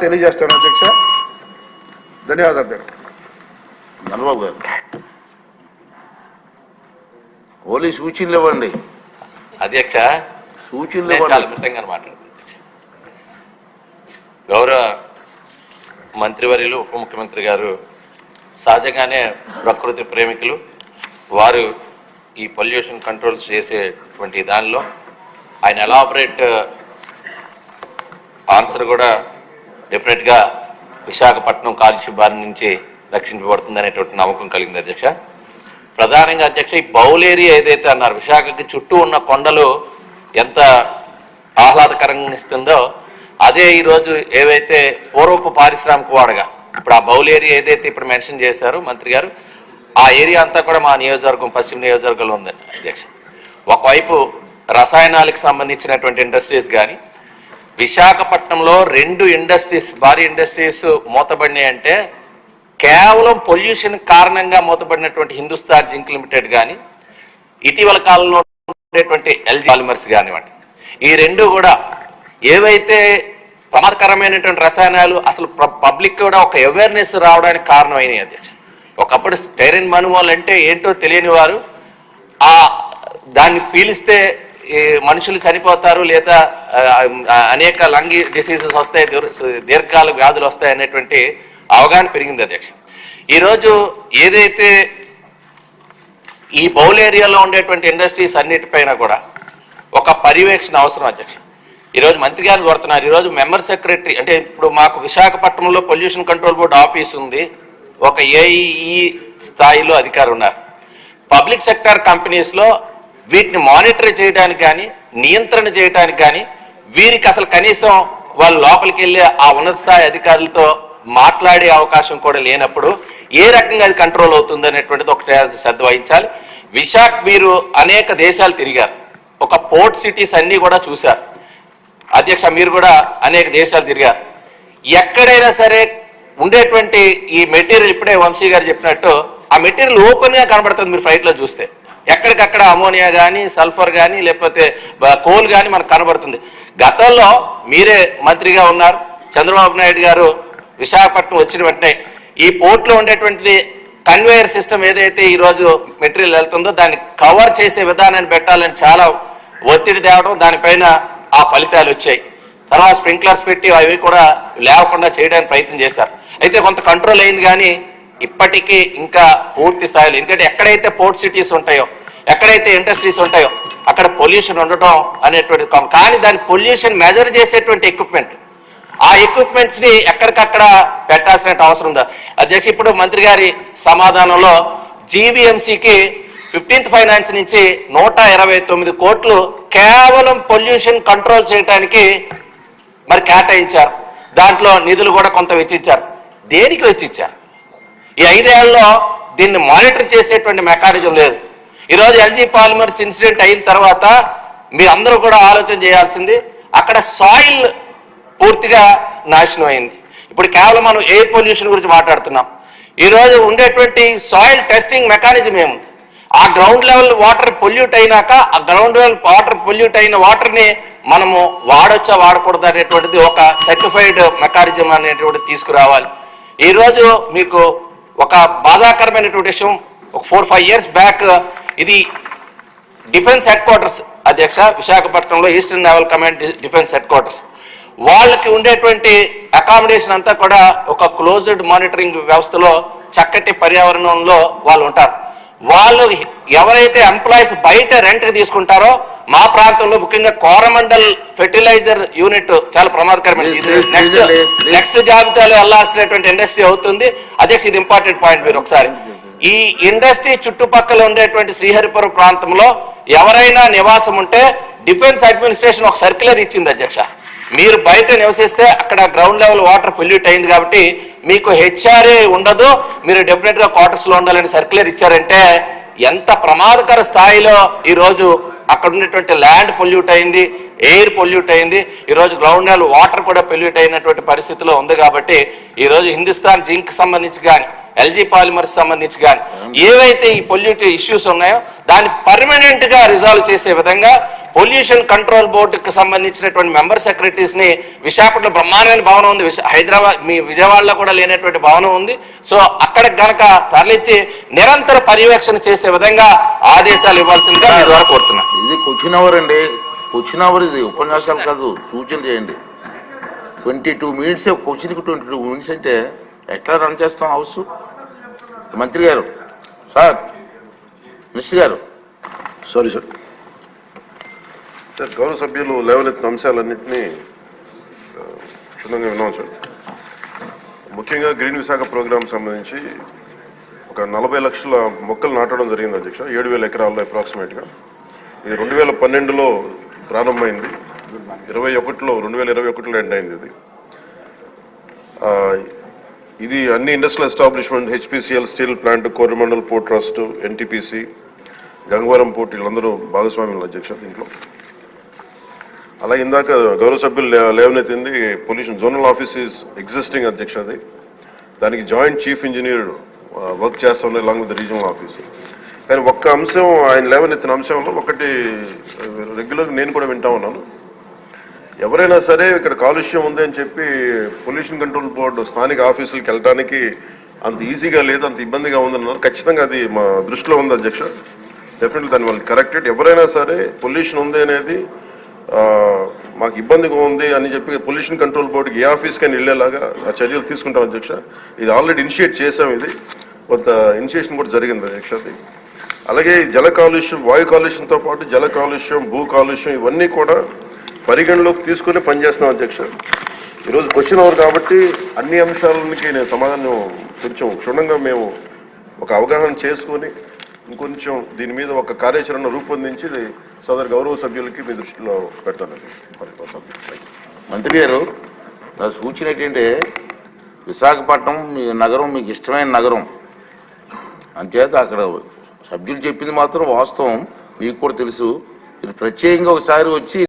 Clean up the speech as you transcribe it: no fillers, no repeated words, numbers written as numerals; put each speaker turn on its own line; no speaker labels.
తెలియజేస్తాను అధ్యక్ష. ధన్యవాదాలు.
ధన్యవాదాలు గారు. ఓన్లీ సూచనలు ఇవ్వండి
అధ్యక్ష.
సూచనలు
చాలా మితంగా మాట్లాడుతుంది అధ్యక్ష. గౌరవ మంత్రివర్యులు ఉప ముఖ్యమంత్రి గారు సహజంగానే ప్రకృతి ప్రేమికులు. వారు ఈ పొల్యూషన్ కంట్రోల్ చేసేటువంటి దానిలో ఆయన ఎలాబరేట్ ఆన్సర్ కూడా డెఫినెట్గా విశాఖపట్నం కాలుష్య బారి నుంచి రక్షించబడుతుంది అనేటువంటి నమ్మకం కలిగింది అధ్యక్ష. ప్రధానంగా అధ్యక్ష, ఈ బౌల్ ఏరియా ఏదైతే అన్నారు, విశాఖకి చుట్టూ ఉన్న కొండలు ఎంత ఆహ్లాదకరంగా ఇస్తుందో అదే ఈరోజు ఏవైతే పూర్వపు పారిశ్రామిక వాడగా ఇప్పుడు ఆ బౌల్ ఏరియా ఏదైతే ఇప్పుడు మెన్షన్ చేశారో మంత్రి గారు, ఆ ఏరియా అంతా కూడా మా నియోజకవర్గం పశ్చిమ నియోజకవర్గంలో ఉంది అధ్యక్ష. ఒకవైపు రసాయనాలకు సంబంధించినటువంటి ఇండస్ట్రీస్ కానీ, విశాఖపట్నంలో 2 ఇండస్ట్రీస్ భారీ ఇండస్ట్రీస్ మూతబడినాయి అంటే కేవలం పొల్యూషన్ కారణంగా మూతబడినటువంటి హిందుస్థాన్ జింక్ లిమిటెడ్ కానీ, ఇటీవల కాలంలో ఉండేటువంటి ఎల్జీ పాలిమర్స్ కానివ్వండి, ఈ 2 కూడా ఏవైతే ప్రమాదకరమైనటువంటి రసాయనాలు అసలు పబ్లిక్ కూడా ఒక అవేర్నెస్ రావడానికి కారణమైనవి అధ్యక్ష. ఒకప్పుడు స్టైరిన్ మనుమోల్ అంటే ఏంటో తెలియని వారు దాన్ని పీలిస్తే మనుషులు చనిపోతారు లేదా అనేక లంగ్ డిసీజెస్ వస్తాయి, దీర్ఘకాల వ్యాధులు వస్తాయి అనేటువంటి అవగాహన పెరిగింది అధ్యక్ష. ఈరోజు ఏదైతే ఈ బౌల్ ఏరియాలో ఉండేటువంటి ఇండస్ట్రీస్ అన్నిటిపైన కూడా ఒక పర్యవేక్షణ అవసరం అధ్యక్ష. ఈరోజు మంత్రి గారిని కోరుతున్నారు. ఈరోజు మెంబర్ సెక్రటరీ అంటే ఇప్పుడు మాకు విశాఖపట్నంలో పొల్యూషన్ కంట్రోల్ బోర్డు ఆఫీస్ ఉంది, ఒక ఏఈఈ స్థాయిలో అధికారులు ఉన్నారు. పబ్లిక్ సెక్టార్ కంపెనీస్లో వీటిని మానిటర్ చేయడానికి కానీ నియంత్రణ చేయడానికి కానీ వీరికి అసలు కనీసం వాళ్ళు లోపలికి వెళ్ళి ఆ ఉన్నత స్థాయి అధికారులతో మాట్లాడే అవకాశం కూడా లేనప్పుడు ఏ రకంగా అది కంట్రోల్ అవుతుంది అనేటువంటిది ఒకటే శ్రద్ధ వహించాలి. మీరు అనేక దేశాలు తిరిగారు, ఒక పోర్ట్ సిటీస్ అన్నీ కూడా చూశారు అధ్యక్ష. మీరు కూడా అనేక దేశాలు తిరిగారు. ఎక్కడైనా సరే ఉండేటువంటి ఈ మెటీరియల్ ఇప్పుడే వంశీ గారు చెప్పినట్టు ఆ మెటీరియల్ ఓపెన్గా కనబడుతుంది. మీరు ఫ్లైట్లో చూస్తే ఎక్కడికక్కడ అమోనియా కానీ సల్ఫర్ కానీ లేకపోతే కోల్ కానీ మనకు కనబడుతుంది. గతంలో మీరే మంత్రిగా ఉన్నారు, చంద్రబాబు నాయుడు గారు విశాఖపట్నం వచ్చిన వెంటనే ఈ పోర్ట్లో ఉండేటువంటిది కన్వేయర్ సిస్టమ్ ఏదైతే ఈరోజు మెటీరియల్ వెళ్తుందో దాన్ని కవర్ చేసే విధానాన్ని పెట్టాలని చాలా ఒత్తిడి తేవడం, దానిపైన ఆ ఫలితాలు వచ్చాయి. తర్వాత స్ప్రింక్లర్స్ పెట్టి అవి కూడా లేకుండా చేయడానికి ప్రయత్నం చేశారు. అయితే కొంత కంట్రోల్ అయింది కానీ ఇప్పటికీ ఇంకా పూర్తి స్థాయిలో, ఎందుకంటే ఎక్కడైతే పోర్ట్ సిటీస్ ఉంటాయో ఎక్కడైతే ఇండస్ట్రీస్ ఉంటాయో అక్కడ పొల్యూషన్ ఉండటం అనేటువంటిది కానీ దాని పొల్యూషన్ మెజర్ చేసేటువంటి ఎక్విప్మెంట్, ఆ ఎక్విప్మెంట్స్ని ఎక్కడికక్కడ పెట్టాల్సిన అవసరం ఉందా అధ్యక్ష. ఇప్పుడు మంత్రి గారి సమాధానంలో జీవీఎంసీకి 15th ఫైనాన్స్ నుంచి 129 కోట్లు కేవలం పొల్యూషన్ కంట్రోల్ చేయడానికి మరి కేటాయించారు. దాంట్లో నిధులు కూడా కొంత వెచ్చించారు. దేనికి వెచ్చించారు? ఈ 5 ఏళ్లలో దీన్ని మానిటర్ చేసేటువంటి మెకానిజం లేదు. ఈరోజు ఎల్జీ పాలిమర్స్ ఇన్సిడెంట్ అయిన తర్వాత మీ అందరూ కూడా ఆలోచన చేయాల్సింది, అక్కడ సాయిల్ పూర్తిగా నాశనం అయింది. ఇప్పుడు కేవలం మనం ఎయిర్ పొల్యూషన్ గురించి మాట్లాడుతున్నాం. ఈరోజు ఉండేటువంటి సాయిల్ టెస్టింగ్ మెకానిజం ఏముంది? ఆ గ్రౌండ్ లెవెల్ వాటర్ పొల్యూట్ అయినాక ఆ గ్రౌండ్ లెవెల్ వాటర్ పొల్యూట్ అయిన వాటర్ని మనము వాడొచ్చా వాడకూడదు అనేటువంటిది ఒక సర్టిఫైడ్ మెకానిజం అనేటువంటిది తీసుకురావాలి. ఈరోజు మీకు ఒక బాధాకరమైనటువంటి విషయం, ఒక 4-5 years బ్యాక్ ఇది డిఫెన్స్ హెడ్ క్వార్టర్స్ అధ్యక్ష, విశాఖపట్నంలో eastern naval command defence head quarters, వాళ్ళకి ఉండేటువంటి అకామిడేషన్ అంతా కూడా ఒక క్లోజ్డ్ మానిటరింగ్ వ్యవస్థలో చక్కటి పర్యావరణంలో వాళ్ళు ఉంటారు. వాళ్ళు ఎవరైతే ఎంప్లాయీస్ బయట రెంట్కి తీసుకుంటారో మా ప్రాంతంలో ముఖ్యంగా కోరమండల్ ఫెర్టిలైజర్ యూనిట్ చాలా ప్రమాదకరమైనది. నెక్స్ట్ జాబితాలో వెళ్లాల్సినటువంటి ఇండస్ట్రీ అవుతుంది అధ్యక్ష. ఇది ఇంపార్టెంట్ పాయింట్. మీరు ఒకసారి ఈ ఇండస్ట్రీ చుట్టుపక్కల ఉండేటువంటి శ్రీహరిపురం ప్రాంతంలో ఎవరైనా నివాసం ఉంటే డిఫెన్స్ అడ్మినిస్ట్రేషన్ ఒక సర్క్యులర్ ఇచ్చింది అధ్యక్ష. మీరు బయట నివసిస్తే అక్కడ గ్రౌండ్ లెవెల్ వాటర్ పొల్యూట్ అయింది కాబట్టి మీకు హెచ్ఆర్ఏ ఉండదు, మీరు డెఫినెట్గా క్వార్టర్స్లో ఉండాలని సర్క్యులర్ ఇచ్చారంటే ఎంత ప్రమాదకర స్థాయిలో ఈరోజు అక్కడ ఉన్నటువంటి ల్యాండ్ పొల్యూట్ అయింది, ఎయిర్ పొల్యూట్ అయింది, ఈరోజు గ్రౌండ్ లెవెల్ వాటర్ కూడా పొల్యూట్ అయినటువంటి పరిస్థితిలో ఉంది. కాబట్టి ఈరోజు హిందుస్థాన్ జింక్ సంబంధించి కానీ ఎల్జీ పాలిమర్స్ సంబంధించి కానీ ఏవైతే ఈ పొల్యూటివ్ ఇష్యూస్ ఉన్నాయో దాన్ని పర్మనెంట్ గా రిజాల్వ్ చేసే విధంగా పొల్యూషన్ కంట్రోల్ బోర్డుకి సంబంధించినటువంటి మెంబర్ సెక్రటరీస్ ని విశాఖపట్నంలో బ్రహ్మాండమైన భవనం ఉంది, హైదరాబాద్ మీ విజయవాడలో కూడా లేనటువంటి భవనం ఉంది. సో అక్కడికి గనక తరలించి నిరంతర పర్యవేక్షణ చేసే విధంగా ఆదేశాలు ఇవ్వాల్సిందిగా మీ ద్వారా కోరుతున్నా.
ఇది క్వశ్చన్ అవర్ అండి, క్వశ్చన్ అవర్ ఇది ఉపన్యాసాలు కాదు, సూచన చేయండి. 22 minutes క్వశ్చన్కి 22 minutes అంటే ఎట్లా రన్ చేస్తాం హౌస్? మంత్రి గారు, సార్, మినిస్టర్ గారు.
Sorry sir. సార్, గౌరవ సభ్యులు లేవనెత్తిన అంశాలన్నింటినీ క్షుణ్ణంగా విన్నాం సార్. ముఖ్యంగా గ్రీన్ విశాఖ ప్రోగ్రాం సంబంధించి ఒక 40 లక్షల మొక్కలు నాటడం జరిగింది అధ్యక్ష, 7,000 ఎకరాల్లో అప్రాక్సిమేట్గా. ఇది 2012లో ప్రారంభమైంది, 2021లో ఎండ్ అయింది. ఇది అన్ని industrial establishment, HPCL steel plant, Coromandel port trust, NTPC, Gangavaram port, వీళ్ళందరూ భాగస్వామ్యులు అధ్యక్ష దీంట్లో. అలా ఇందాక గౌరవ సభ్యులు లేవనెత్తింది pollution zonal office is existing అధ్యక్ష. అది దానికి జాయింట్ చీఫ్ ఇంజనీర్ వర్క్ చేస్తా ఉన్నాయి అలాంగ్ విత్ రీజనల్ ఆఫీస్. కానీ ఒక్క అంశం ఆయన లేవనెత్తిన అంశంలో ఒకటి రెగ్యులర్గా నేను కూడా వింటా ఉన్నాను. ఎవరైనా సరే ఇక్కడ కాలుష్యం ఉంది అని చెప్పి పొల్యూషన్ కంట్రోల్ బోర్డు స్థానిక ఆఫీసులకు వెళ్ళడానికి అంత ఈజీగా లేదు, అంత ఇబ్బందిగా ఉందన్నారు. ఖచ్చితంగా అది మా దృష్టిలో ఉంది అధ్యక్ష. డెఫినెట్లీ దాన్ని వాళ్ళు కరెక్టెడ్. ఎవరైనా సరే పొల్యూషన్ ఉంది అనేది మాకు ఇబ్బందిగా ఉంది అని చెప్పి పొల్యూషన్ కంట్రోల్ బోర్డుకి ఏ ఆఫీస్కైనా వెళ్ళేలాగా ఆ చర్యలు తీసుకుంటాం అధ్యక్ష. ఇది ఆల్రెడీ ఇనిషియేట్ చేసాం, ఇది కొంత ఇనిషియేషన్ కూడా జరిగింది అధ్యక్ష. అది అలాగే జల కాలుష్యం, వాయు కాలుష్యంతో పాటు జల కాలుష్యం, భూ కాలుష్యం ఇవన్నీ కూడా పరిగణలోకి తీసుకుని పనిచేస్తున్నాం అధ్యక్ష. ఈరోజు క్వశ్చన్ అవర్ కాబట్టి అన్ని అంశాలకి నేను సమాధానం కొంచెం క్షుణ్ణంగా మేము ఒక అవగాహన చేసుకొని ఇంకొంచెం దీని మీద ఒక కార్యాచరణ రూపొందించి సదరు గౌరవ సభ్యులకి మీ దృష్టిలో పెడతానండి.
మంత్రి గారు, నా సూచన ఏంటంటే విశాఖపట్నం మీ నగరం మీకు ఇష్టమైన నగరం అంచేత అక్కడ సభ్యులు చెప్పింది మాత్రం వాస్తవం, మీకు కూడా తెలుసు. మీరు ప్రత్యేకంగా ఒకసారి వచ్చి